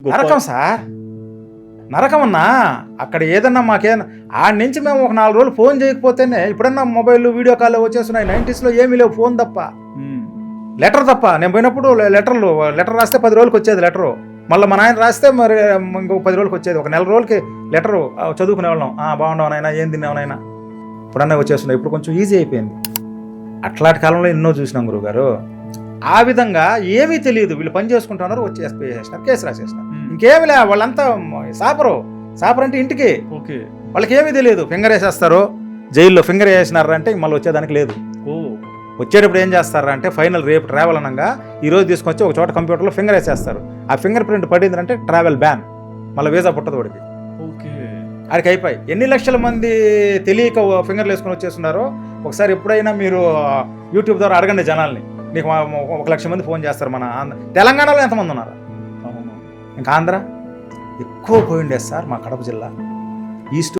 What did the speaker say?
నరకం సార్, నరకం అన్నా. అక్కడ ఏదన్నా మాకేదన్నా ఆడ నుంచి మేము ఒక 4 రోజులు ఫోన్ చేయకపోతేనే ఇప్పుడన్నా మొబైల్ వీడియో కాల్ వచ్చేస్తున్నాయి. 90s ఏమీ లేవు, ఫోన్ తప్ప, లెటర్ తప్ప. నేను పోయినప్పుడు లెటర్ రాస్తే 10 రోజులకి వచ్చేది లెటరు. మళ్ళీ మా నాయన రాస్తే మరి ఇంకో 10 రోజులకి వచ్చేది. ఒక నెల రోజులకి లెటరు చదువుకునే వాళ్ళం. బాగుండవనైనా, ఏం తిన్నావనైనా. ఇప్పుడన్నా వచ్చేస్తున్నాయి. ఇప్పుడు కొంచెం ఈజీ అయిపోయింది. అట్లాంటి కాలంలో ఎన్నో చూసినాం గురువుగారు. ఆ విధంగా ఏమీ తెలియదు, వీళ్ళు పని చేసుకుంటున్నారు, వచ్చి ఎస్పీ చేసినారు, కేసు రాసేసినారు. ఇంకేమి లే, వాళ్ళంతా సాపరు అంటే ఇంటికి. వాళ్ళకి ఏమీ తెలియదు. ఫింగర్ వేసేస్తారు, జైల్లో ఫింగర్ వేసినారంటే మళ్ళీ వచ్చేదానికి లేదు. వచ్చేటప్పుడు ఏం చేస్తారంటే ఫైనల్ రేపు ట్రావెల్ అనగా ఈరోజు తీసుకొచ్చి ఒక చోట కంప్యూటర్లో ఫింగర్ వేసేస్తారు. ఆ ఫింగర్ ప్రింట్ పడిందంటే ట్రావెల్ బ్యాన్, మళ్ళీ వీసా పుట్టదు వాడికి. ఆడికి అయిపోయి ఎన్ని లక్షల మంది తెలియక ఫింగర్లు వేసుకొని వచ్చేస్తున్నారో ఒకసారి ఎప్పుడైనా మీరు యూట్యూబ్ ద్వారా అడగండి జనాల్ని. నీకు 1 లక్ష మంది ఫోన్ చేస్తారు. మన తెలంగాణలో ఎంతమంది ఉన్నారు? ఇంకా ఆంధ్ర ఎక్కువ పోయిండే సార్. మా కడప జిల్లా ఈస్ట్